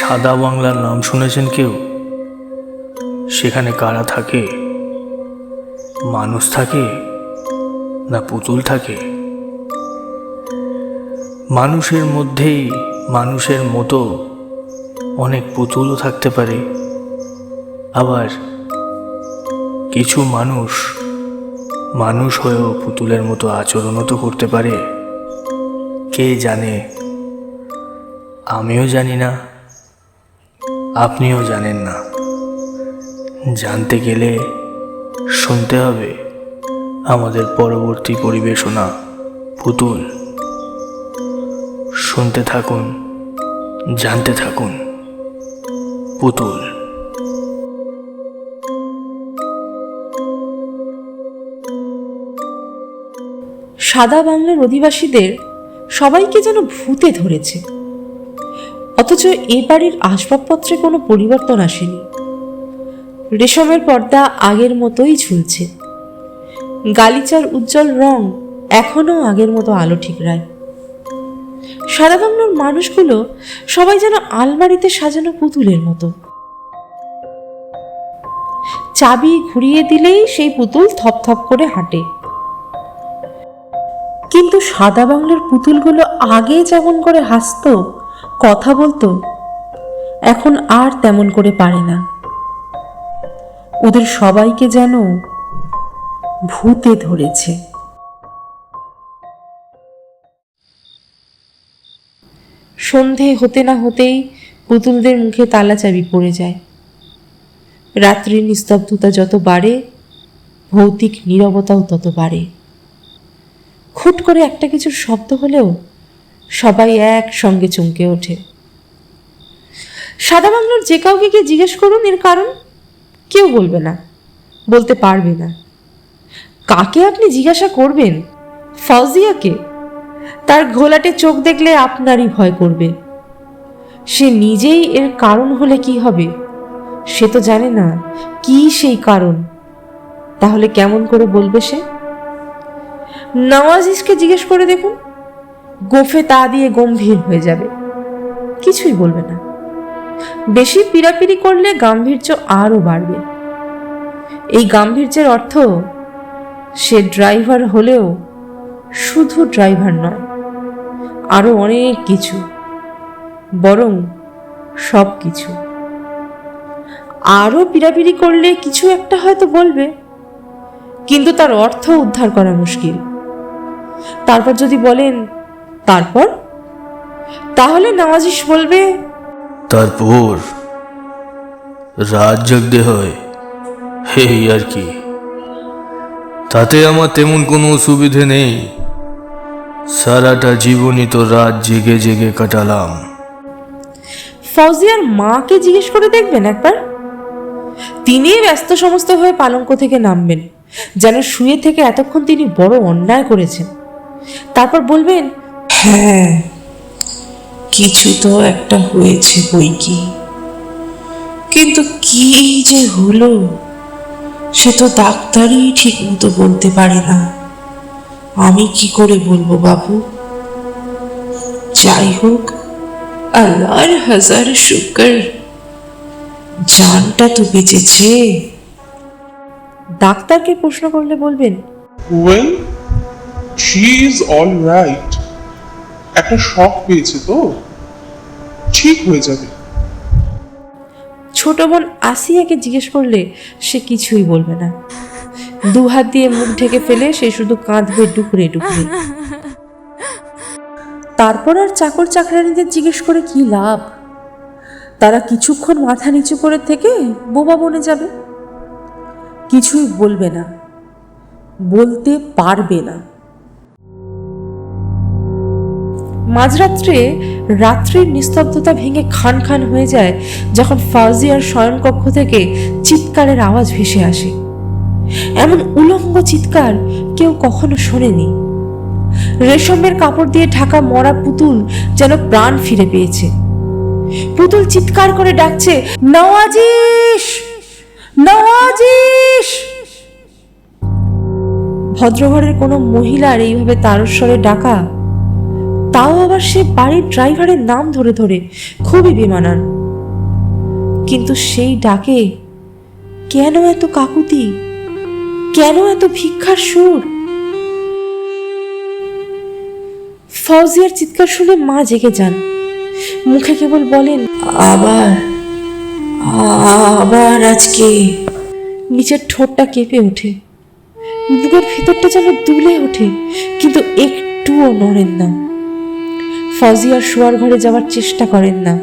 সাদা বাংলার নাম শুনেছেন কেউ? সেখানে কারা থাকে? মানুষ থাকে না পুতুল থাকে? মানুষের মধ্যেই মানুষের মতো অনেক পুতুলও থাকতে পারে। আবার কিছু মানুষ মানুষ হয়েও পুতুলের মতো আচরণও তো করতে পারে। কে জানে? আমিও জানি না, আপনিও জানেন না। জানতে গেলে শুনতে হবে আমাদের পরবর্তী পরিবেশনা পুতুল। শুনতে থাকুন, জানতে থাকুন পুতুল। সাদা বাংলার অধিবাসীদের সবাইকে যেন ভূতে ধরেছে, অথচ এ বাড়ির আসবাবপত্রে কোনো পরিবর্তন আসেনি। রেশমের পর্দা আগের মতোই ঝুলছে, গালিচার উজ্জ্বল রং এখনো আগের মতো আলো ঠিকরায়। সাদা বাংলার মানুষগুলো সবাই যেন আলমারিতে সাজানো পুতুলের মতো। চাবি ঘুরিয়ে দিলেই সেই পুতুল থপথপ করে হাঁটে। কিন্তু সাদা বাংলার পুতুলগুলো আগে যেমন করে হাসতো, কথা বলতো, এখন আর তেমন করে পারে না। ওদের সবাইকে যেন ভূতে ধরেছে। সন্ধে হতে না হতেই পুতুলদের মুখে তালা চাবি পড়ে যায়। রাত্রির নিস্তব্ধতা যত বাড়ে, ভৌতিক নীরবতাও তত বাড়ে। খুট করে একটা কিছুর শব্দ হলেও সবাই একসঙ্গে চমকে ওঠে। সাদা বাংলার যে কাউকে গিয়ে জিজ্ঞেস করুন এর কারণ, কেউ বলবে না, বলতে পারবে না। কাকে আপনি জিজ্ঞাসা করবেন? ফাউজিয়াকে? তার ঘোলাটে চোখ দেখলে আপনারই ভয় করবে। সে নিজেই এর কারণ হলে কি হবে? সে তো জানে না কি সেই কারণ, তাহলে কেমন করে বলবে সে? নওয়াজিসকে জিজ্ঞেস করে দেখুন, গোফে তা দিয়ে গম্ভীর হয়ে যাবে, কিছুই বলবে না। বেশি পিড়াপিড়ি করলে গাম্ভীর্য আরো বাড়বে। এই গাম্ভীর্যের অর্থ সে ড্রাইভার হলেও শুধু ড্রাইভার নয়, আরো অনেক কিছু, বরং সব কিছু। আরো পিড়াপিড়ি করলে কিছু একটা হয়তো বলবে, কিন্তু তার অর্থ উদ্ধার করা মুশকিল। তারপর যদি বলেন তারপর, তাহলে নওয়াজিস বলবে, তারপর রাত জাগতে হয়, এই আর কি। তাতে আমার তেমন কোনো অসুবিধে নেই। সারাটা জীবনই তো রাত জেগে জেগে কাটালাম। ফাউজিয়ার মাকে জিজ্ঞেস করে দেখবেন একবার। তিনি ব্যস্ত সমস্ত হয়ে পালঙ্ক থেকে নামবেন, যেন শুয়ে থেকে এতক্ষণ তিনি বড় অন্যায় করেছেন। তারপর বলবেন, হ্যাঁ, কিছু তো একটা হয়েছে বই কি, কিন্তু কি যে হলো সে তো ডাক্তারই ঠিক মতো বলতে পারে না। আমি কি করে বলবো বাবু? যাই হোক, আল্লাহর হাজার শুকর, জানটা তো বেঁচেছে। ডাক্তারকে প্রশ্ন করলে বলবেন, well, she is all right. একটা শক পেয়েছে তো, ঠিক হয়ে যাবে। ছোট বোন আসিয়াকে জিজ্ঞেস করলে সে কিছুই বলবে না। দুহাত দিয়ে মুখ ঢেকে ফেলে সে শুধু কাঁদবে ডুকরে ডুকরে। তারপর আর চাকর চাকরানিদের জিজ্ঞেস করে কি লাভ? তারা কিছুক্ষণ মাথা নিচু করে থেকে বোবা বনে যাবে, কিছুই বলবে না, বলতে পারবে না। মাঝরাত্রে রাত্রির নিস্তব্ধতা ভেঙে খান খান হয়ে যায় যখন ফাউজিয়ার শয়নকক্ষ থেকে চিৎকারের আওয়াজ ভেসে আসে। এমন উলঙ্গ চিৎকার কেউ কখনো শোনেনি। রেশমের কাপড় দিয়ে ঢাকা মরা পুতুল যেন প্রাণ ফিরে পেয়েছে। পুতুল চিৎকার করে ডাকছে, নওয়াজিস, নওয়াজিস। ভদ্রঘরের কোনো মহিলার এইভাবে তারস্বরে ডাকা, তাও আবার সে বাড়ির ড্রাইভারের নাম ধরে ধরে, খুবই বেমানান। কিন্তু সেই ডাকে কেন এত কাকুতি, কেন এত ভিক্ষার সুর? ফৌজিয়ার চিৎকার শুনে মা জেগে যান, মুখে কেবল বলেন, আবার আবার আজকে। নিচের ঠোঁটটা কেঁপে ওঠে, বুকের ভেতরটা যেন দুলে ওঠে, কিন্তু একটুও নড়েন না। ফৌজিয়ার শোয়ার ঘরে যাওয়ার চেষ্টা করেন না,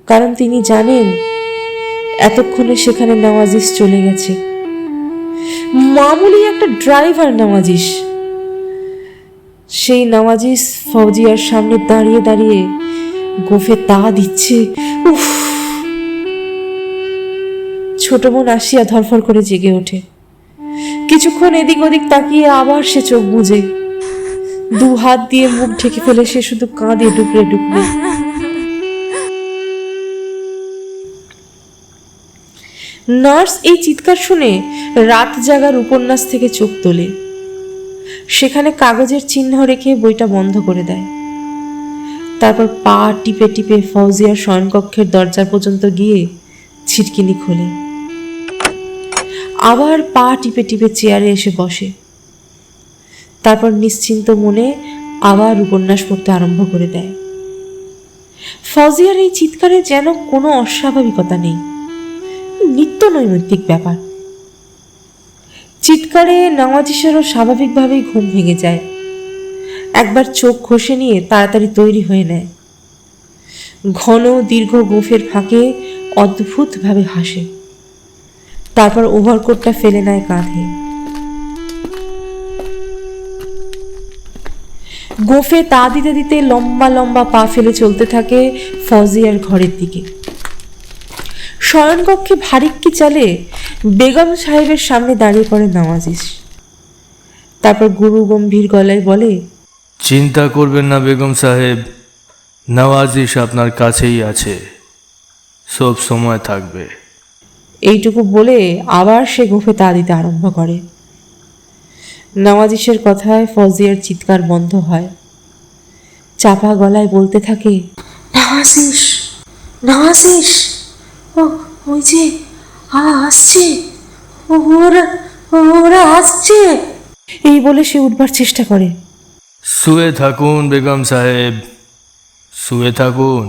কারণ তিনি জানেন এতক্ষণে সেখানে নওয়াজিস চলে গেছে। মামুলি একটা ড্রাইভার নওয়াজিস। সেই নওয়াজিস ফৌজিয়ার সামনে দাঁড়িয়ে দাঁড়িয়ে গোফে তা দিচ্ছে। উফ! ছোট বোন আসিয়া ধরফর করে জেগে ওঠে। কিছুক্ষণ এদিক ওদিক তাকিয়ে আবার সে চোখ বুজে, দু হাত দিয়ে মুখ ঢেকে ফেলে সে শুধু কাঁদে ডুকরে ডুকরে। নার্স এই চিৎকার শুনে রাত জাগার উপন্যাস থেকে চোখ তোলে। সেখানে কাগজের চিহ্ন রেখে বইটা বন্ধ করে দেয়। তারপর পা টিপে টিপে ফৌজিয়ার শয়নকক্ষের দরজা পর্যন্ত গিয়ে ছিটকিনি খোলে। আবার পা টিপে টিপে চেয়ারে এসে বসে। তারপর নিশ্চিন্ত মনে আবার উপন্যাস পড়তে আরম্ভ করে দেয়। ফৌজিয়ার এই চিৎকারে যেন কোনো অস্বাভাবিকতা নেই, নিত্য নৈমিত্তিক ব্যাপার। চিৎকারে নওয়াজিসেরও স্বাভাবিকভাবেই ঘুম ভেঙে যায়। একবার চোখ ঘষে নিয়ে তাড়াতাড়ি তৈরি হয়ে নেয়। ঘন দীর্ঘ গোফের ফাঁকে অদ্ভুতভাবে হাসে। তারপর ওভারকোটটা ফেলে নেয় কাঁধে। গোফে তা দিতে দিতে লম্বা লম্বা পা ফেলে চলতে থাকে ফৌজিয়ার ঘরের দিকে। শয়নকক্ষে ভারিক্কি চালে বেগম সাহেবের সামনে দাঁড়িয়ে পড়ে নওয়াজিস। তারপর গুরু গম্ভীর গলায় বলে, চিন্তা করবেন না বেগম সাহেব, নওয়াজিস আপনার কাছেই আছে, সব সময় থাকবে। এইটুকু বলে আবার সে গোফে তা দিতে আরম্ভ করে। নওয়াজিসের কথায় ফৌজিয়ার চিৎকার বন্ধ হয়। চাপা গলায় বলতে থাকে, নওয়াজিস, নওয়াজিস, ও ওই যে আসছে, ওরা ওরা আসছে। এই বলে সে উঠবার চেষ্টা করে। শুয়ে থাকুন বেগম সাহেব, শুয়ে থাকুন।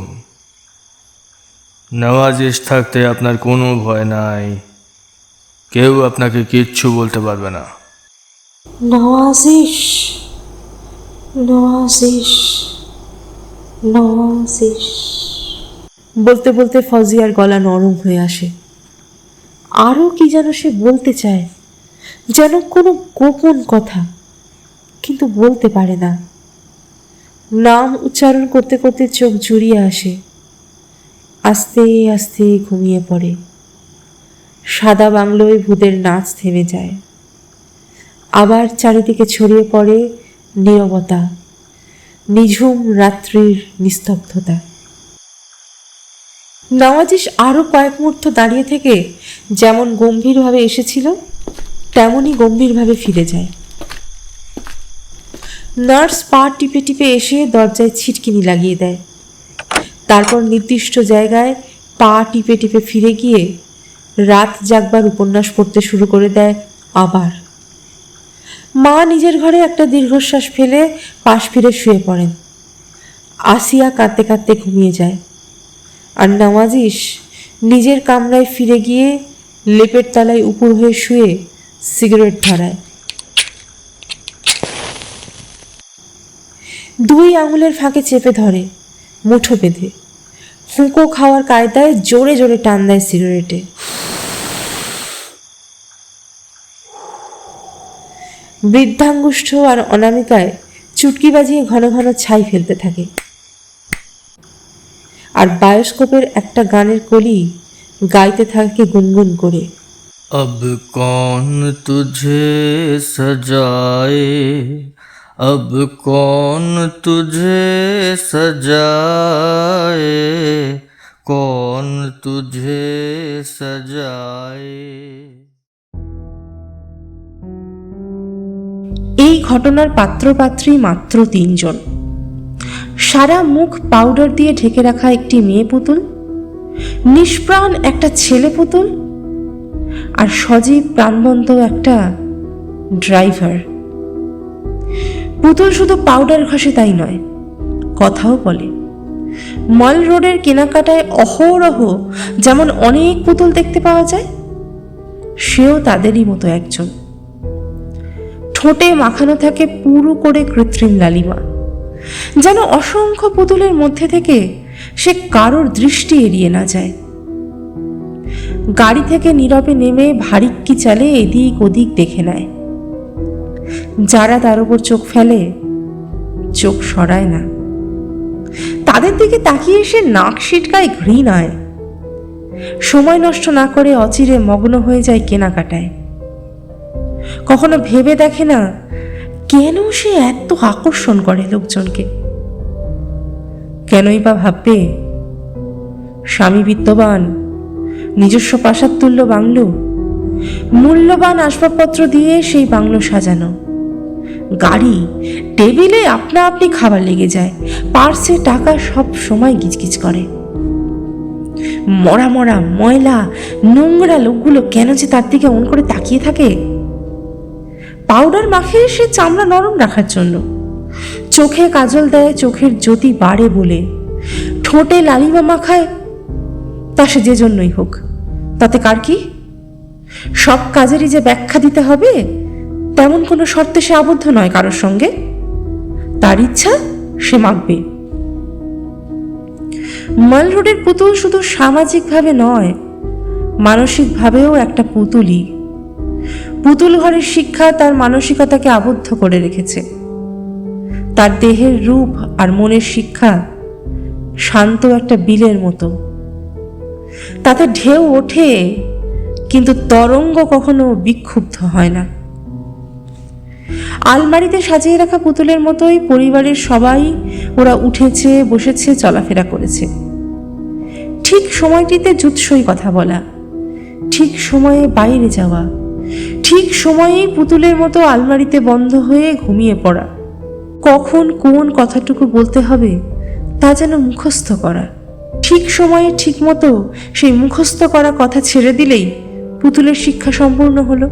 নওয়াজিস থাকতে আপনার কোনো ভয় নাই, কেউ আপনাকে কিচ্ছু বলতে পারবে না। নওয়াজিস, নওয়াজিস, নওয়াজিস। বলতে বলতে ফৌজিয়ার গলা নরম হয়ে আসে। আরও কি যেন সে বলতে চায়, যেন কোনো গোপন কথা, কিন্তু বলতে পারে না। নাম উচ্চারণ করতে করতে চোখ জুড়িয়ে আসে। আস্তে আস্তে ঘুমিয়ে পড়ে। সাদা বাংলোয় ভূতের নাচ থেমে যায়। আবার চারিদিকে ছড়িয়ে পড়ে নীরবতা, নিঝুম রাত্রির নিস্তব্ধতা। নওয়াজিস আরো কয়েক মুহূর্ত দাঁড়িয়ে থেকে যেমন গম্ভীরভাবে এসেছিল তেমনই গম্ভীরভাবে ফিরে যায়। নার্স পা টিপে টিপে এসে দরজায় ছিটকিনি লাগিয়ে দেয়। তারপর নির্দিষ্ট জায়গায় পা টিপে টিপে ফিরে গিয়ে রাত জাগবার উপন্যাস পড়তে শুরু করে দেয় আবার। মা নিজের ঘরে একটা দীর্ঘশ্বাস ফেলে পাশ ফিরে শুয়ে পড়েন। আসিয়া কাঁদতে কাঁদতে ঘুমিয়ে যায়। আর নওয়াজিস নিজের কামরায় ফিরে গিয়ে লেপের তলায় উপুর হয়ে শুয়ে সিগারেট ধরায়। দুই আঙুলের ফাঁকে চেপে ধরে, মুঠো বেঁধে হুঁকো খাওয়ার কায়দায় জোরে জোরে টান দেয় সিগারেটে। বৃদ্ধাঙ্গুষ্ঠ আর অনামিকায় চুটকি বাজিয়ে ঘন ঘন ছাই ফেলতে থাকে। আর বায়োস্কোপের একটা গানের কলি গাইতে থাকে গুনগুন করে, अब कौन तुझे सजाए, अब कौन तुझे सजाए, कौन तुझे सजाए। এই ঘটনার পাত্রপাত্রী মাত্র 3 জন। সারা মুখ পাউডার দিয়ে ঢেকে রাখা একটি মেয়ে পুতুল, নিষ্প্রাণ একটা ছেলে পুতুল, আর সজীব প্রাণবন্ত একটা ড্রাইভার। পুতুল শুধু পাউডার ঘষে তাই নয়, কথাও বলে। মল রোডের কেনাকাটায় অহরহ যেমন অনেক পুতুল দেখতে পাওয়া যায়, সেও তাদেরই মতো একজন। ঠোঁটে মাখানো থাকে পুরো করে কৃত্রিম লালিমা, যেন অসংখ্য পুতুলের মধ্যে থেকে সে কারোর দৃষ্টি এড়িয়ে না যায়। গাড়ি থেকে নীরবে নেমে ভারিক্কি চালে এদিক ওদিক দেখে নেয়। যারা তার উপর চোখ ফেলে, চোখ সরায় না। তাদের দিকে তাকিয়ে সে নাক সিটকায় ঘৃণায়। সময় নষ্ট না করে অচিরে মগ্ন হয়ে যায় কেনাকাটায়। কখনো ভেবে দেখে না কেন সে এত আকর্ষণ করে লোকজনকে। কেনই বা ভাববে স্বামী বিত্তবান, নিজস্ব প্রাসাদতুল্য বাংলো, মূল্যবান আসবাবপত্র দিয়ে সেই বাংলো সাজানো, গাড়ি, টেবিলে আপনা আপনি খাবার লেগে যায়, পার্সে টাকা সব সময় গিজগিজ করে। মরা মরা ময়লা নোংরা লোকগুলো কেন যে তার দিকে অন করে তাকিয়ে থাকে। পাউডার মাখে সে চামড়া নরম রাখার জন্য, চোখে কাজল দেয় চোখের জ্যোতি বাড়ে বলে, ঠোঁটে লালিমা মাখায়, তা সে যে জন্যই হোক, তাতে কার কি? সব কাজেরই যে ব্যাখ্যা দিতে হবে তেমন কোনো শর্তে সে আবদ্ধ নয় কারোর সঙ্গে। তার ইচ্ছা সে মাখবে। মল রোডের পুতুল শুধু সামাজিকভাবে নয়, মানসিকভাবেও একটা পুতুলই। পুতুল ঘরের শিক্ষা তার মানসিকতাকে আবদ্ধ করে রেখেছে। তার দেহের রূপ আর মনের শিক্ষা শান্ত একটা বিলের মতো। তাতে ঢেউ ওঠে, কিন্তু তরঙ্গ কখনো বিক্ষুব্ধ হয় না। আলমারিতে সাজিয়ে রাখা পুতুলের মতোই পরিবারের সবাই ওরা উঠেছে, বসেছে, চলাফেরা করেছে। ঠিক সময়টিতে জুৎসই কথা বলা, ঠিক সময়ে বাইরে যাওয়া, ঠিক সময়েই পুতুলের মতো আলমারিতে বন্ধ হয়ে ঘুমিয়ে পড়া। কখন কোন কথাটুকু বলতে হবে তা যেন মুখস্থ করা। ঠিক সময়ে ঠিক মতো সেই মুখস্থ করা কথা ছেড়ে দিলেই পুতুলের শিক্ষা সম্পূর্ণ হলো।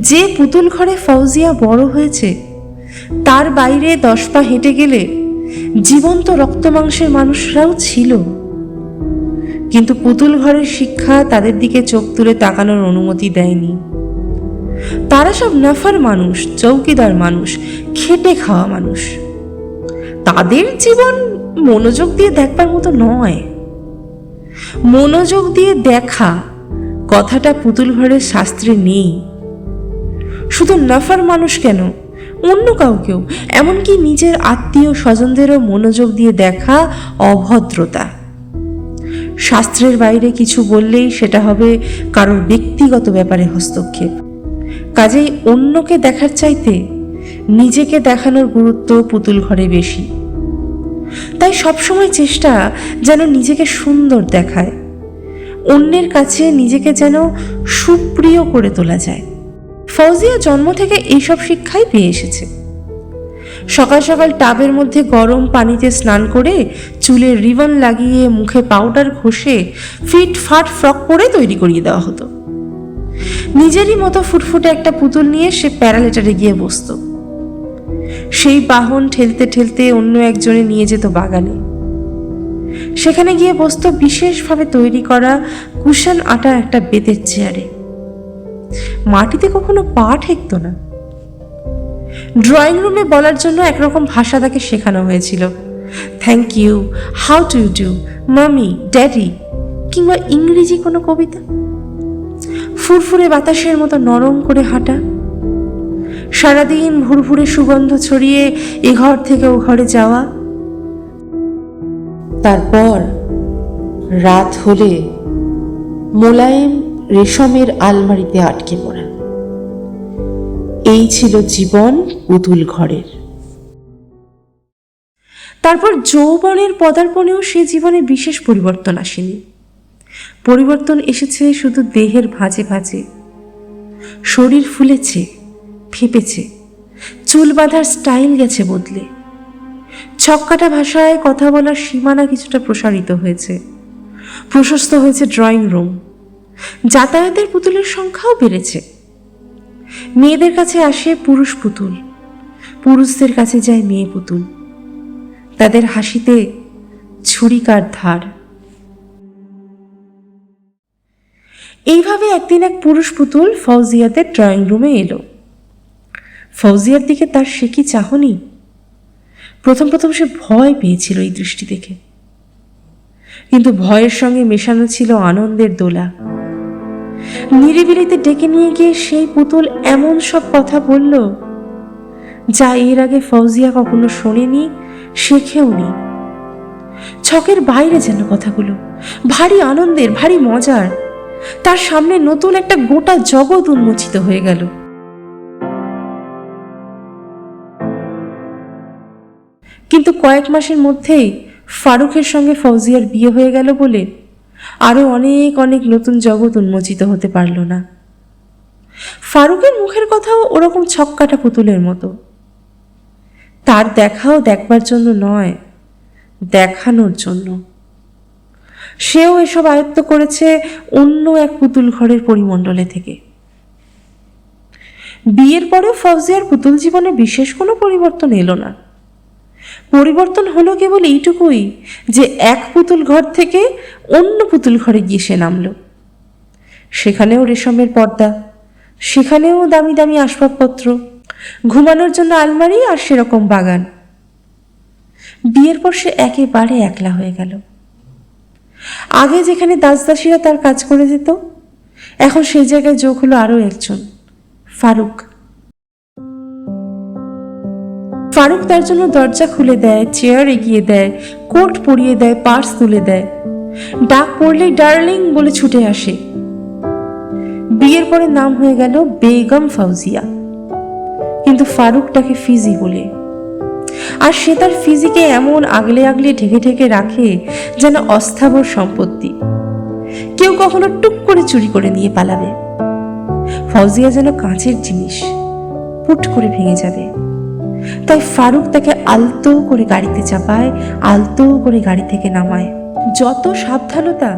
যে পুতুল ঘরে ফৌজিয়া বড় হয়েছে, তার বাইরে 10 পা হেঁটে গেলে জীবন্ত রক্ত মাংসের মানুষরাও ছিল, কিন্তু পুতুল ঘরের শিক্ষা তাদের দিকে চোখ তুলে তাকানোর অনুমতি দেয়নি। তারা সব নাফার মানুষ, চৌকিদার মানুষ, খেটে খাওয়া মানুষ। তাদের জীবন মনোযোগ দিয়ে দেখবার মতো নয়। মনোযোগ দিয়ে দেখা কথাটা পুতুল ঘরের শাস্ত্রে নেই। শুধু নাফার মানুষ কেন, অন্য কাউকেও, এমনকি নিজের আত্মীয় স্বজনদেরও মনোযোগ দিয়ে দেখা অভদ্রতা। শাস্ত্রের বাইরে কিছু বললেই সেটা হবে কারোর ব্যক্তিগত ব্যাপারে হস্তক্ষেপ। কাজেই অন্যকে দেখার চাইতে নিজেকে দেখানোর গুরুত্ব পুতুল ঘরে বেশি। তাই সবসময় চেষ্টা যেন নিজেকে সুন্দর দেখায়, অন্যের কাছে নিজেকে যেন সুপ্রিয় করে তোলা যায়। ফৌজিয়া জন্ম থেকে এইসব শিক্ষাই পেয়ে এসেছে। সকাল সকাল টাবের মধ্যে গরম পানিতে স্নান করে, চুলে রিবন লাগিয়ে, মুখে পাউডার ঘষে ফিট ফাট ফ্রক পরে তৈরি করিয়ে দেওয়া হতো। নিজেরই মতো ফুটফুটে একটা পুতুল নিয়ে সে প্যারালেটারে গিয়ে বসত। সেই বাহন ঠেলতে ঠেলতে অন্য একজনে নিয়ে যেত বাগানে। সেখানে গিয়ে বসত বিশেষভাবে তৈরি করা কুশন আটা একটা বেতের চেয়ারে। মাটিতে কখনো পা ঠেকতো না। ড্রয়িং রুমে বলার জন্য একরকম ভাষা তাকে শেখানো হয়েছিল, thank you, how do you do, mummy, daddy, কিংবা ইংরেজি কোনো কবিতা। ফুরফুরে বাতাসের মতো নরম করে হাঁটা, সারাদিন ভুরভুরে সুগন্ধ ছড়িয়ে এ ঘর থেকে ও ঘরে যাওয়া। তারপর রাত হলে মোলায়েম রেশমের আলমারিতে আটকে পড়া। এই ছিল জীবন পুতুল ঘরের। তারপর যৌবনের পদার্পণেও সে জীবনে বিশেষ পরিবর্তন আসেনি। পরিবর্তন এসেছে শুধু দেহের ভাঁজে ভাঁজে। শরীর ফুলেছে, ফেঁপেছে, চুল বাঁধার স্টাইল গেছে বদলে। ছক্কাটা ভাষায় কথা বলার সীমানা কিছুটা প্রসারিত হয়েছে। প্রশস্ত হয়েছে ড্রয়িং রুম, যাতায়াতের পুতুলের সংখ্যাও বেড়েছে। মেয়েদের কাছে আসে পুরুষ পুতুল, পুরুষদের কাছে যায় মেয়ে পুতুল, তাদের হাসিতে ছুরিকার ধার। এইভাবে একদিন এক পুরুষ পুতুল ফৌজিয়াদের ড্রয়িং রুমে এলো। ফৌজিয়ার দিকে তার সে কি চাহনি! প্রথম প্রথম সে ভয় পেয়েছিল এই দৃষ্টি দেখে, কিন্তু ভয়ের সঙ্গে মেশানো ছিল আনন্দের দোলা। নিরিবিলিতে ডেকে নিয়ে গিয়ে সেই পুতুল এমন সব কথা বলল যা এর আগে ফৌজিয়া কখনো শোনেনি, শেখেওনি। ছকের বাইরে যেন কথাগুলো, ভারী আনন্দের, ভারী মজার। তার সামনে নতুন একটা গোটা জগৎ উন্মোচিত হয়ে গেল। কিন্তু কয়েক মাসের মধ্যেই ফারুকের সঙ্গে ফৌজিয়ার বিয়ে হয়ে গেল বলে আরো অনেক অনেক নতুন জগৎ উন্মোচিত হতে পারল না। ফারুকের মুখের কথাও ওরকম ছক্কাটা পুতুলের মতো। তার দেখাও দেখবার জন্য নয়, দেখানোর জন্য। সেও এসব আয়ত্ত করেছে অন্য এক পুতুল ঘরের পরিমণ্ডলে থেকে। বিয়ের পরেও ফৌজিয়ার পুতুল জীবনে বিশেষ কোনো পরিবর্তন এলো না। পরিবর্তন হলো কেবল এইটুকুই যে এক পুতুল ঘর থেকে অন্য পুতুল ঘরে গিয়ে সে নামল। সেখানেও রেশমের পর্দা, সেখানেও দামি দামি আসবাবপত্র, ঘুমানোর জন্য আলমারি আর সেরকম বাগান। বিয়ের পর সে একেবারে একলা হয়ে গেল। আগে যেখানে দাসদাসীরা তার কাজ করে যেত, এখন সেই জায়গায় যোগ হলো আরো একজন, ফারুক। ফারুক তার জন্য দরজা খুলে দেয়, চেয়ার এগিয়ে দেয়, কোট পরিয়ে দেয়, পার্স তুলে দেয়, ডাক পড়লেই ডার্লিং বলে ছুটে আসে। বিয়ের পরে নাম হয়ে গেল বেগম ফৌজিয়া, কিন্তু ফারুক তাকে ফিজি বলে। আর সে তার ফিজিকে এমন আগলে আগলে ঢেকে ঢেকে রাখে যেন অস্থাবর সম্পত্তি, কেউ কখনো টুক করে চুরি করে নিয়ে পালাবে। ফৌজিয়া যেন কাঁচের জিনিস, পুট করে ভেঙে যাবে। তাই ফারুক তাকে আলতো করে গাড়িতে চাপায়, আলতো করে গাড়ি থেকে নামায়। যত সাবধানতা,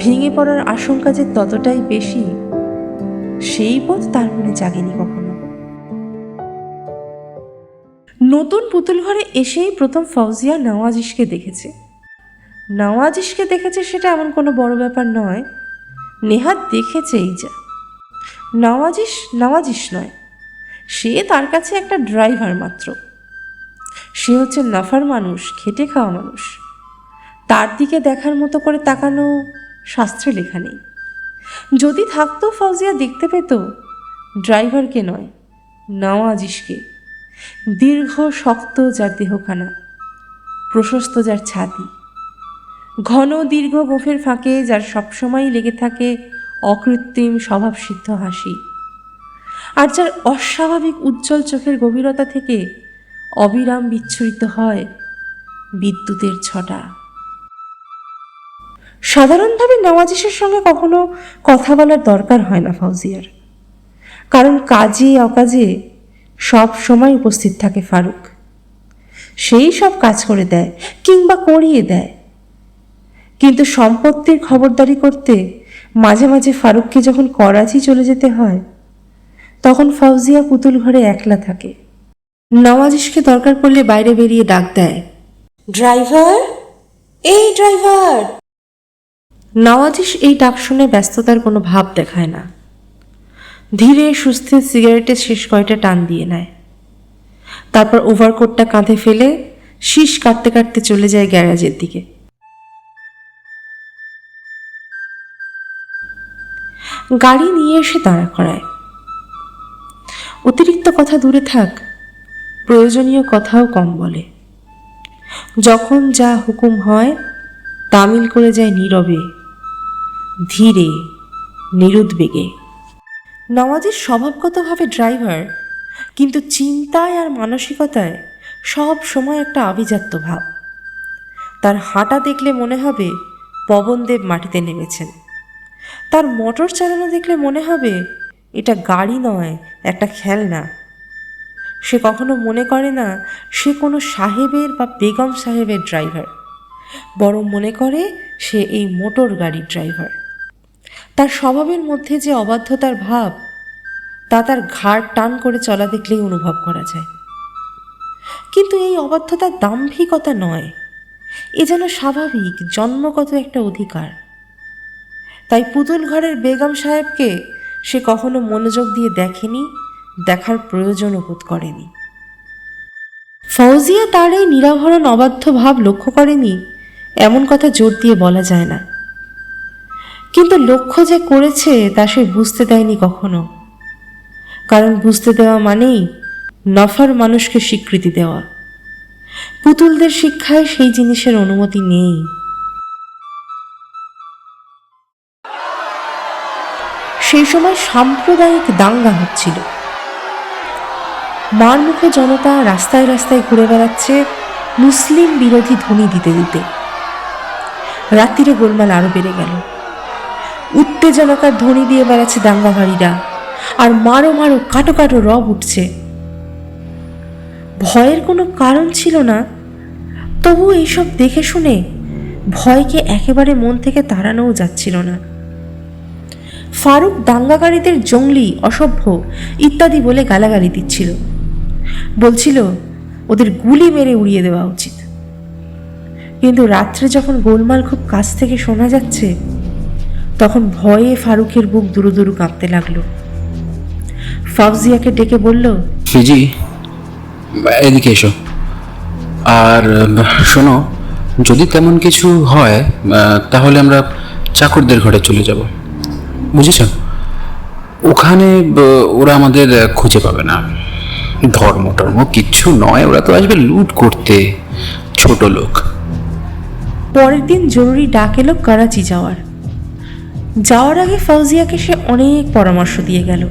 ভেঙে পড়ার আশঙ্কা যে ততটাই বেশি, সেই পথ তার মনে জাগেনি কখনো। নতুন পুতুল ঘরে এসেই প্রথম ফৌজিয়া নওয়াজিশকে দেখেছে। নওয়াজিশকে দেখেছে সেটা এমন কোনো বড় ব্যাপার নয়, নেহাত দেখেছে এই যা। নওয়াজিশ নওয়াজিশ নয়, সে তার কাছে একটা ড্রাইভার মাত্র। সে হচ্ছে নাফার মানুষ, খেটে খাওয়া মানুষ। তার দিকে দেখার মতো করে তাকানো শাস্ত্রে লেখা নেই। যদি থাকতো ফৌজিয়া দেখতে পেত ড্রাইভারকে নয়, নওয়াজিশকে। দীর্ঘ শক্ত যার দেহখানা, প্রশস্ত যার ছাতি, ঘন দীর্ঘ গোফের ফাঁকে যার সবসময় লেগে থাকে অকৃত্রিম স্বভাবসিদ্ধ হাসি, আর যার অস্বাভাবিক উজ্জ্বল চোখের গভীরতা থেকে অবিরাম বিচ্ছুরিত হয় বিদ্যুতের ছটা। সাধারণভাবে নওয়াজিশের সঙ্গে কখনো কথা বলার দরকার হয় না ফৌজিয়ার, কারণ কাজে অকাজে সব সময় উপস্থিত থাকে ফারুক। সেই সব কাজ করে দেয় কিংবা করিয়ে দেয়। কিন্তু সম্পত্তির খবরদারি করতে মাঝে মাঝে ফারুককে যখন করাচি চলে যেতে হয়, তখন ফৌজিয়া পুতুল ঘরে একলা থাকে। নওয়াজিশকে দরকার পড়লে বাইরে বেরিয়ে ডাক দেয়, ড্রাইভার, এই ড্রাইভার। নওয়াজিশ এই ডাক শুনে ব্যস্ততার কোনো ভাব দেখায় না। ধীরে সুস্থে সিগারেটের শেষ কয়টা টান দিয়ে নেয়। তারপর ওভারকোটটা কাঁধে ফেলে শীষ কাটতে কাটতে চলে যায় গ্যারাজের দিকে। গাড়ি নিয়ে এসে দাঁড়া করায়। অতিরিক্ত কথা দূরে থাক, প্রয়োজনীয় কথাও কম বলে। যখন যা হুকুম হয় তামিল করে যায় নীরবে, ধীরে, নিরুদ্বেগে। নওয়াজিশ স্বভাবগতভাবে ড্রাইভার, কিন্তু চিন্তায় আর মানসিকতায় সব সময় একটা আভিজাত্য ভাব। তার হাঁটা দেখলে মনে হবে পবনদেব মাটিতে নেমেছেন। তার মোটর চালানো দেখলে মনে হবে এটা গাড়ি নয়, একটা খেলনা। সে কখনো মনে করে না সে কোনো সাহেবের বা বেগম সাহেবের ড্রাইভার, বরং মনে করে সে এই মোটর গাড়ির ড্রাইভার। তার স্বভাবের মধ্যে যে অবাধ্যতার ভাব, তা তার ঘাড় টান করে চলা দেখলেই অনুভব করা যায়। কিন্তু এই অবাধ্যতা দাম্ভিকতা নয়, এ যেন স্বাভাবিক জন্মগত একটা অধিকার। তাই পুতুল ঘরের বেগম সাহেবকে সে কখনো মনোযোগ দিয়ে দেখেনি, দেখার প্রয়োজনও বোধ করেনি। ফৌজিয়া তার এই নিরাভরণ অবাধ্য ভাব লক্ষ্য করেনি এমন কথা জোর দিয়ে বলা যায় না, কিন্তু লক্ষ্য যে করেছে তা সে বুঝতে দেয়নি কখনো। কারণ বুঝতে দেওয়া মানেই নফার মানুষকে স্বীকৃতি দেওয়া। পুতুলদের শিক্ষায় সেই জিনিসের অনুমতি নেই। সেই সময় সাম্প্রদায়িক দাঙ্গা হচ্ছিল। মারমুখো জনতা রাস্তায় রাস্তায় ঘুরে বেড়াচ্ছে মুসলিম বিরোধী ধ্বনি দিতে দিতে। রাত্রিরে গোলমাল আরো বেড়ে গেল। উত্তেজনাকার ধ্বনি দিয়ে বেড়াচ্ছে দাঙ্গাভারীরা, আর মারো মারো কাটো কাটো রব উঠছে। ভয়ের কোনো কারণ ছিল না, তবু এইসব দেখে শুনে ভয়কে একেবারে মন থেকে তাড়ানোও যাচ্ছিল না। ফারুক দাঙ্গাকারীদের জঙ্গলি, অসভ্য ইত্যাদি বলে গালাগালি দিচ্ছিল, বলছিল ওদের গুলি মেরে উড়িয়ে দেওয়া উচিত। কিন্তু রাত্রে যখন গোলমাল খুব কাছ থেকে শোনা যাচ্ছে, তখন ভয়ে ফারুকের বুক দুরু দুরু কাঁপতে লাগলো। ফাউজিয়াকে ডেকে বলল, ফিজি, এদিকে এসো। আর শোনো, যদি তেমন কিছু হয় তাহলে আমরা চাকরদের ঘরে চলে যাব, বুঝেছ? ওখানে ওরা আমাদের খুঁজে পাবে না। ধর্ম টর্ম কিচ্ছু নয়, ওরা তো আসবে লুট করতে, ছোট লোক। পরের দিন জরুরি ডাক এলো করাচি যাওয়ার। যাওয়ার আগে ফাউজিয়াকে সে অনেক পরামর্শ দিয়ে গেল।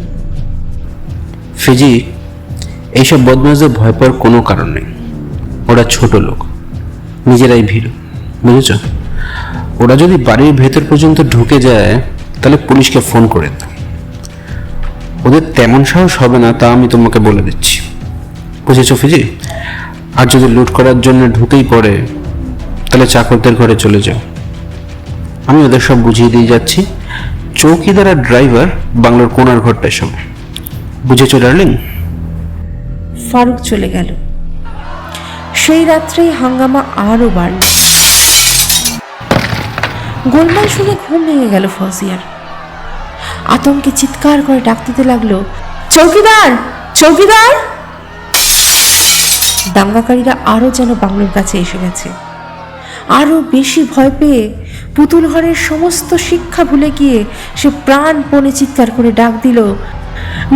ফিজি, এইসব বদমাশদের ভয় পাওয়ার কোনো কারণ নেই। ওরা ছোট লোক, নিজেরাই ভীরু, বুঝেছ? ওরা যদি বাড়ির ভেতর পর্যন্ত ঢুকে যায় তাহলে পুলিশকে ফোন করে দাও। ওদের তেমন সাহস হবে না, তা আমি তোমাকে বলে দিচ্ছি, বুঝেছ ফিজি? আর যদি লুট করার জন্য ঢুকেই পড়ে তাহলে চাকরদের ঘরে চলে যাও। আমি ওদের সব বুঝিয়ে দিয়ে যাচ্ছি। চৌকিদার আর ড্রাইভার বাংলোর কোনার ঘরটায় সব, বুঝেছো ডার্লিং? ফারুক চলে গেল। সেই রাত্রেই হাঙ্গামা আরো বাড়ল। গোলমাল শুনে ঘুম ভেঙে গেল ফৌজিয়ার। আতঙ্কে চিৎকার করে ডাক দিতে লাগলো, চৌকিদার, চৌকিদার! দাঙ্গাকারীরা আরো যেন বাংলোর কাছে এসে গেছে। আরো বেশি ভয় পেয়ে পুতুল ঘরের সমস্ত শিক্ষা ভুলে গিয়ে সে প্রাণপণে চিৎকার করে ডাক দিল,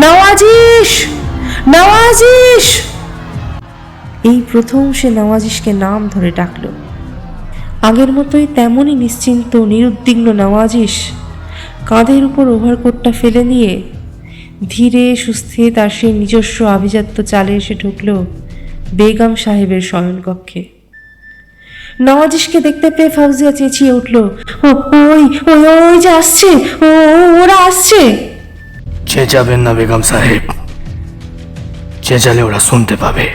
নওয়াজিস, নওয়াজিস! এই প্রথম সে নওয়াজিসকে নাম ধরে ডাকল। আগের মতোই তেমনই নিশ্চিন্ত নিরুদ্বিগ্ন নওয়াজিস কাঁধের উপর ওভারকোটটা ফেলে নিয়ে ধীরে সুস্থে তার সেই নিজস্ব আভিজাত্য চালে এসে ঢুকল বেগম সাহেবের শয়নকক্ষে। নওয়াজিসকে দেখতে পেয়ে ফাউজিয়া চেঁচিয়ে উঠল, ওই ওই ওই যে আসছে, ওরা আসছে! চেঁচাবেন না বেগম সাহেব, চেঁচালে ওরা শুনতে পাবে,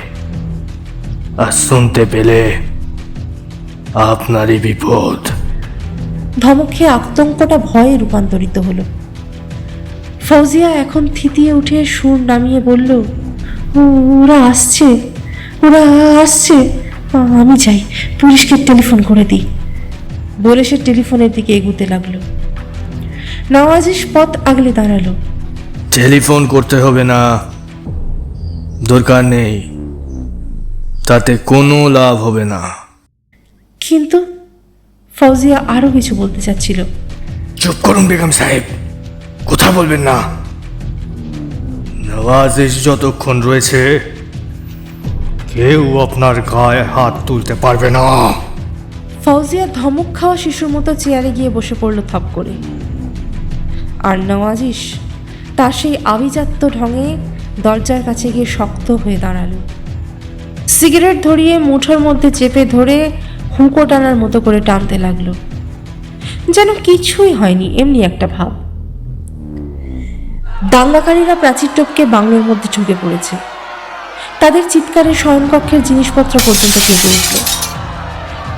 আর শুনতে পেলে আপনারই বিপদ। ধমক খেয়ে আতঙ্কটা ভয়ে রূপান্তরিত হলো। ফৌজিয়া এখন থিতিয়ে উঠে সুর নামিয়ে বলল, ওরা আসছে, ওরা আসছে, আমি যাই, পুলিশকে টেলিফোন করে দিই। বলে সে টেলিফোনের দিকে এগুতে লাগলো। নওয়াজিস পথ আগলে দাঁড়ালো। টেলিফোন করতে হবে না, দরকার নেই, তাতে কোনো লাভ হবে না। কিন্তু ফৌজিয়া আরো কিছু বলতে চাচ্ছিল। চুপ করুন বেগম সাহেব, কথা বলবেন না। নওয়াজিস যতক্ষণ রয়েছে কেউ আপনার গায়ে হাত তুলতে পারবে না। ফৌজিয়া ধমক খাওয়া শিশুর মতো চেয়ারে গিয়ে বসে পড়ল থপ করে। আর নওয়াজিস তার সেই আভিজাত্য ঢঙে দরজার কাছে গিয়ে শক্ত হয়ে দাঁড়ালো। সিগারেট ধরিয়ে মুঠোর মধ্যে চেপে ধরে হুঁকো টানার মতো করে টানতে লাগলো, যেন কিছুই হয়নি, এমনি একটা ভাব। দাঙ্গাকারীরা প্রাচীর টপকে বাংলোর মধ্যে ঢুকে পড়েছে। তাদের চিৎকারে শয়নকক্ষের জিনিসপত্র পর্যন্ত কেঁপে উঠল।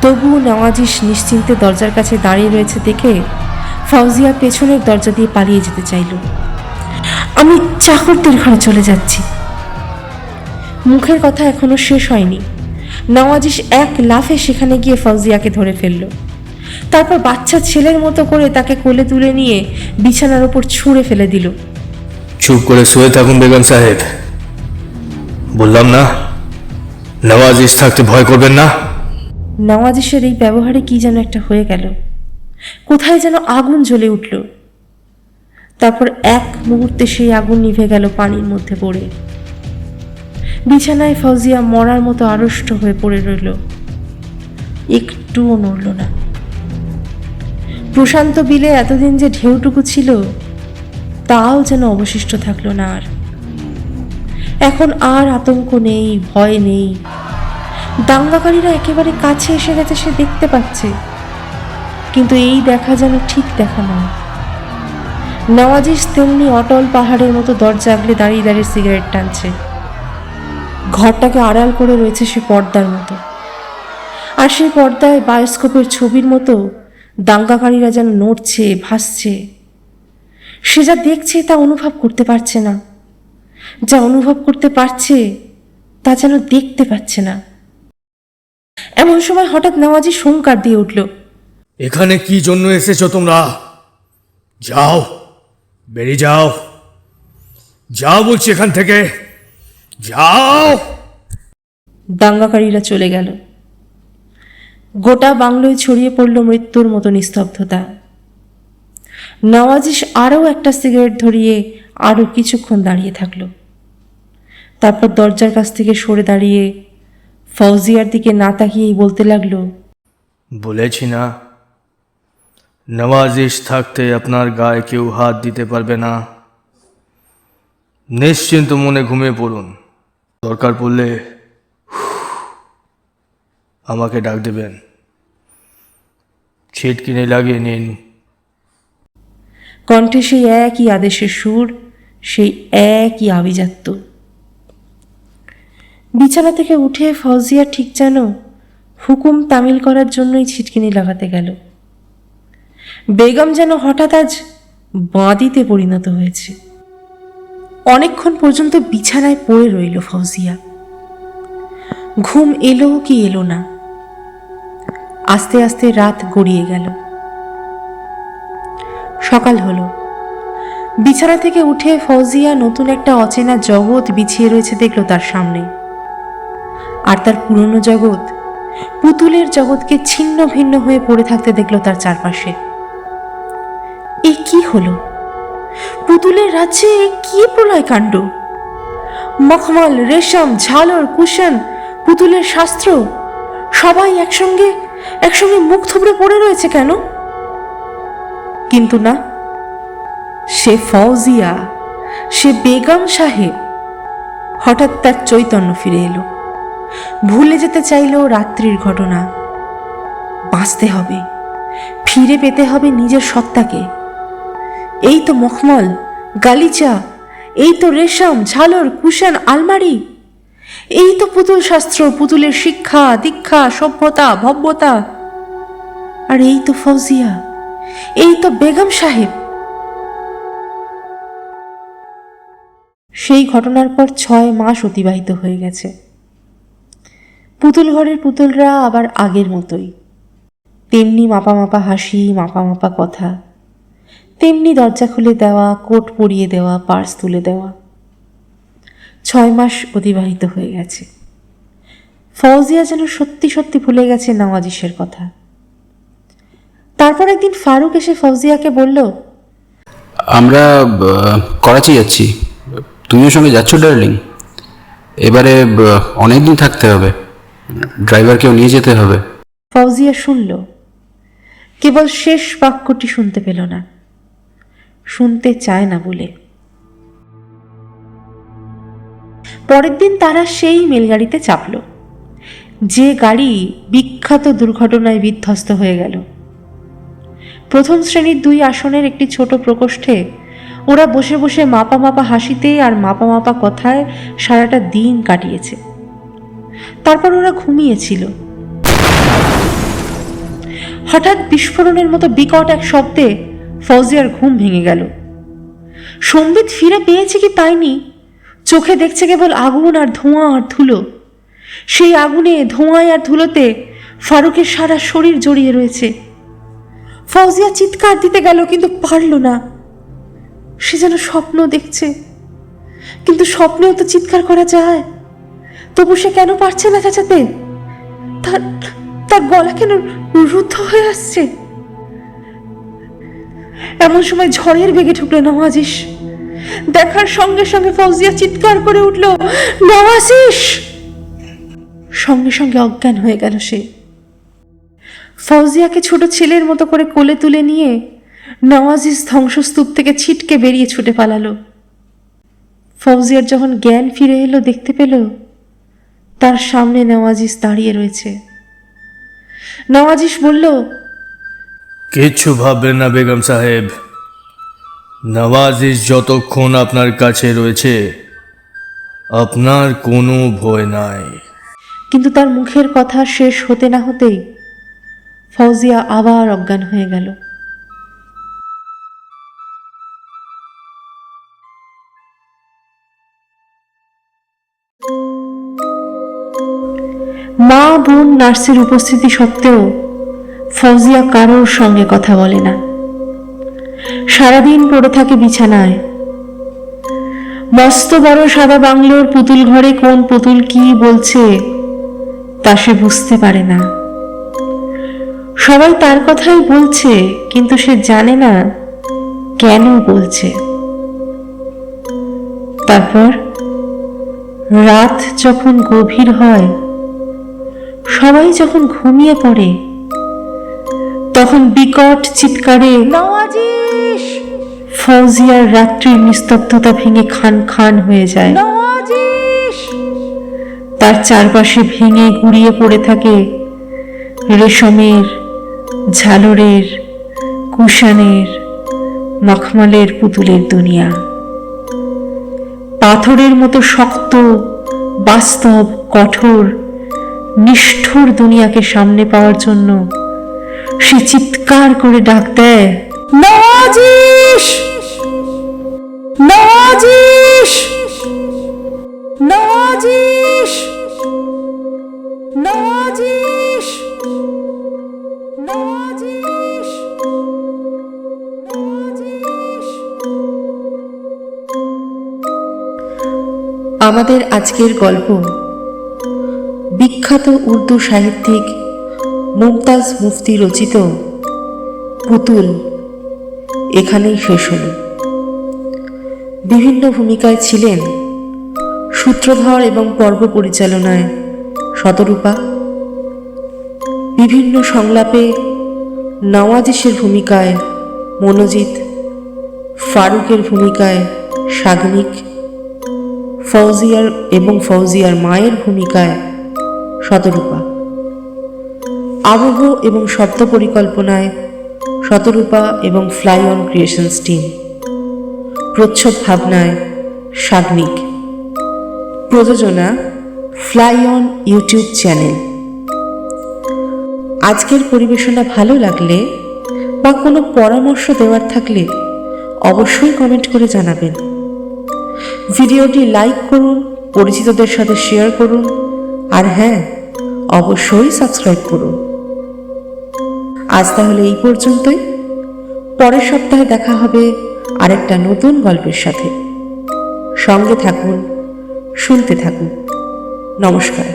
তবুও নওয়াজিশ নিশ্চিন্তে দরজার কাছে দাঁড়িয়ে রয়েছে দেখে ফাউজিয়া পেছনের দরজা দিয়ে পালিয়ে যেতে চাইল। আমি চাকরদের ঘরে চলে যাচ্ছি। মুখের কথা এখনো শেষ হয়নি, নওয়াজিশ এক লাফে সেখানে গিয়ে ফাউজিয়াকে ধরে ফেলল। তারপর বাচ্চা ছেলের মতো করে তাকে কোলে তুলে নিয়ে বিছানার ওপর ছুঁড়ে ফেলে দিল। চুপ করে শুয়ে থাকুন বেগম সাহেব, বললাম না নওয়াজিশ থাকতে ভয় করবেন না। নওয়াজিশের এই ব্যবহারে কি যেন একটা হয়ে গেল, কোথায় যেন আগুন জ্বলে উঠল। তারপর এক মুহূর্তে সেই আগুন নিভে গেল পানির মধ্যে পড়ে। বিছানায় ফাউজিয়া মরার মতো আড়ষ্ট হয়ে পড়ে রইল, একটুও নড়ল না। প্রশান্ত বিলে এতদিন যে ঢেউটুকু ছিল তাও যেন অবশিষ্ট থাকলো না আর। এখন আর আতঙ্ক নেই, ভয় নেই। দাঙ্গাকারীরা একেবারে কাছে এসে গেছে, সে দেখতে পাচ্ছে, কিন্তু এই দেখা যেন ঠিক দেখা নয়। নওয়াজিশ তেমনি অটল পাহাড়ের মতো দরজা আগলে দাঁড়িয়ে দাঁড়িয়ে সিগারেট টানছে। ঘরটাকে আড়াল করে রয়েছে সে পর্দার মতো, আর সেই পর্দায় বায়োস্কোপের ছবির মতো দাঙ্গাকারীরা যেন নড়ছে, ভাসছে। সে যা দেখছে তা অনুভব করতে পারছে না, যা অনুভব করতে পারছে তা যেন দেখতে পাচ্ছে না। এমন সময় হঠাৎ নওয়াজিশ হুঙ্কার দিয়ে উঠল, এখানে কি জন্য এসেছো তোমরা? যাও, বেরিয়ে যাও, যাও বলছি এখান থেকে, যাও। দাঙ্গাকারীরা চলে গেল। গোটা বাংলোয় ছড়িয়ে পড়ল মৃত্যুর মতো নিস্তব্ধতা। নওয়াজিশ আরও একটা সিগারেট ধরিয়ে আরও কিছুক্ষণ দাঁড়িয়ে থাকলো। তারপর দরজার কাছ থেকে সরে দাঁড়িয়ে ফাউজিয়ার দিকে না তাকিয়েই বলতে লাগলো, বলেছি না নওয়াজিশ থাকতে আপনার গায়ে কেউ হাত দিতে পারবে না। নিশ্চিন্ত মনে ঘুমিয়ে পড়ুন, দরকার পড়লে আমাকে ডাক দেবেন, ছিটকিনি লাগিয়ে নিন। কণ্ঠে সেই একই আদেশের সুর, সেই একই আভিজাত্য। বিছানা থেকে উঠে ফাউজিয়া ঠিক যেন হুকুম তামিল করার জন্যই ছিটকিনি লাগাতে গেল। বেগম যেন হঠাৎ আজ বাঁদিতে পরিণত হয়েছে। অনেকক্ষণ পর্যন্ত বিছানায় পড়ে রইল ফাউজিয়া। ঘুম এলো কি এলো না। আস্তে আস্তে রাত গড়িয়ে গেল। সকাল হলো। বিছানা থেকে উঠে ফাউজিয়া নতুন একটা অচেনা জগৎ বিছিয়ে রয়েছে দেখল তার সামনে। আর তার পুরনো জগৎ, পুতুলের জগৎকে ছিন্ন ভিন্ন হয়ে পড়ে থাকতে দেখল তার চারপাশে। এ কি হলো? পুতুলের রাজ্যে কি প্রলয় কাণ্ড! মখমল, রেশম, ঝালর, কুশন, পুতুলের শাস্ত্র সবাই একসঙ্গে মুখ থুবড়ে পড়ে রয়েছে কেন? কিন্তু না, সে ফাউজিয়া, সে বেগম সাহেব। হঠাৎ তার চৈতন্য ফিরে এলো। ভুলে যেতে চাইল রাত্রির ঘটনা। বাঁচতে হবে, ফিরে পেতে হবে নিজের সত্তাকে। এই তো মখমল, গালিচা, এই তো রেশম, ঝালর, কুশন, আলমারি, এই তো পুতুল শাস্ত্র, পুতুলের শিক্ষা, দীক্ষা, সভ্যতা, ভব্যতা। আর এই তো ফাউজিয়া, এই তো বেগম সাহেব। সেই ঘটনার পর 6 মাস অতিবাহিত হয়ে গেছে। পুতুল ঘরের পুতুলরা আবার আগের মতোই, তেমনি মাপা মাপা হাসি, মাপা মাপা কথা, তেমনি দরজা খুলে দেওয়া, কোট পরিয়ে দেওয়া, পার্স তুলে দেওয়া। 6 মাস অতিবাহিত হয়ে গেছে। ফাউজিয়া যেন সত্যি সত্যি ভুলে গেছে নওয়াজিশের কথা। তারপর একদিন ফারুক এসে ফাউজিয়াকে বলল, আমরা করাচি যাচ্ছি, তুমিও সঙ্গে যাচ্ছ ডার্লিং? এবারে অনেকদিন থাকতে হবে, ড্রাইভারকেও নিয়ে যেতে হবে। ফাউজিয়া শুনল, কেবল শেষ বাক্যটি শুনতে পেল না, শুনতে চায় না বলে। পরের দিন তারা সেই মেলগাড়িতে চাপল, যে গাড়ি বিখ্যাত দুর্ঘটনায় বিধ্বস্ত হয়ে গেল। প্রথম শ্রেণীর 2 আসনের একটি ছোট প্রকোষ্ঠে ওরা বসে বসে মাপা মাপা হাসিতে আর মাপা মাপা কথায় সারাটা দিন কাটিয়েছে। তারপর ওরা ঘুমিয়েছিল। হঠাৎ বিস্ফোরণের মতো বিকট এক শব্দে ফৌজিয়ার ঘুম ভেঙে গেল। সম্বিত ফিরে পেয়েছে কি পায়নি, চোখে দেখছে কেবল আগুন আর ধোঁয়া আর ধুলো। সেই আগুনে, ধোঁয়ায় আর ধুলোতে ফারুকের সারা শরীর জড়িয়ে রয়েছে। ফৌজিয়া চিৎকার দিতে গেল, কিন্তু পারল না। সে যেন স্বপ্ন দেখছে, কিন্তু স্বপ্নেও তো চিৎকার করা যায়। তবু সে কেন পারছে না চেঁচাতে? তার গলা কেন রুদ্ধ হয়ে আসছে? এমন সময় ঝড়ের বেগে ঢুকলো নওয়াজিশ। দেখার সঙ্গে সঙ্গে ফৌজিয়া চিৎকার করে উঠল, নওয়াজিশ! সঙ্গে সঙ্গে অজ্ঞান হয়ে গেল সে। ফৌজিয়াকে ছোট ছেলের মতো করে কোলে তুলে নিয়ে নওয়াজিশ ধ্বংসস্তূপ থেকে ছিটকে বেরিয়ে ছুটে পালালো। ফৌজিয়ার যখন জ্ঞান ফিরে এলো, দেখতে পেল তার সামনে নওয়াজিশ দাঁড়িয়ে রয়েছে। নওয়াজিশ বলল, কিচ্ছু ভাববেন না বেগম সাহেব, নওয়াজিশ যতক্ষণ আপনার কাছে রয়েছে আপনার কোনো ভয় নাই। কিন্তু তার মুখের কথা শেষ হতে না হতেই ফৌজিয়া আবার অজ্ঞান হয়ে গেল। মা, বোন, নার্সের উপস্থিতি সত্ত্বেও ফৌজিয়া কারোর সঙ্গে কথা বলে না। সারাদিন পড়ে থাকে বিছানায়। মস্ত বড় সাদা বাংলোর পুতুল ঘরে কোন পুতুল কি বলছে তা সে বুঝতে পারে না। সবাই তার কথাই বলছে, কিন্তু সে জানে না কেন বলছে। তারপর রাত যখন গভীর হয়, সবাই যখন ঘুমিয়ে পড়ে, তখন বিকট চিৎকারে নওয়াজিশ! ফৌজিয়ার রাত্রির নিস্তব্ধতা ভেঙে খান খান হয়ে যায়। নওয়াজিশ! তার চারপাশে ভেঙে গুড়িয়ে পড়ে থাকে রেশমের, ঝালরের, কুশানের, মখমলের পুতুলের দুনিয়া। পাথরের মতো শক্ত, বাস্তব, কঠোর, নিষ্ঠুর দুনিয়াকে সামনে পাওয়ার জন্য সে চিৎকার করে ডাক দেয়, নওয়াজিশ! নওয়াজিশ! নওয়াজিশ! নওয়াজিশ! নওয়াজিশ! নওয়াজিশ! আমাদের আজকের গল্প বিখ্যাত উর্দু সাহিত্যিক মুমতাজ মুফতি রচিত পুতুল এখানেই শেষ হল। বিভিন্ন ভূমিকায় ছিলেন সূত্রধর এবং পর্ব পরিচালনায় শতরূপা। বিভিন্ন সংলাপে নওয়াজিশের ভূমিকায় মনোজিৎ, ফারুকের ভূমিকায় সাগনিক, ফৌজিয়ার এবং ফৌজিয়ার মায়ের ভূমিকায় শতরূপা। আবহ এবং শব্দ পরিকল্পনায় শতরূপা এবং ফ্লাই অন ক্রিয়েশনস টিম। প্রচ্ছদ ভাবনায় সাগনিক। প্রযোজনা ফ্লাই অন ইউটিউব চ্যানেল। আজকের পরিবেশনা ভালো লাগলে বা কোনো পরামর্শ দেওয়ার থাকলে অবশ্যই কমেন্ট করে জানাবেন। ভিডিওটি লাইক করুন, পরিচিতদের সাথে শেয়ার করুন, আর হ্যাঁ, অবশ্যই সাবস্ক্রাইব করুন। আজ তাহলে এই পর্যন্তই। পরের সপ্তাহে দেখা হবে আরেকটা নতুন গল্পের সাথে। সঙ্গে থাকুন, শুনতে থাকুন। নমস্কার।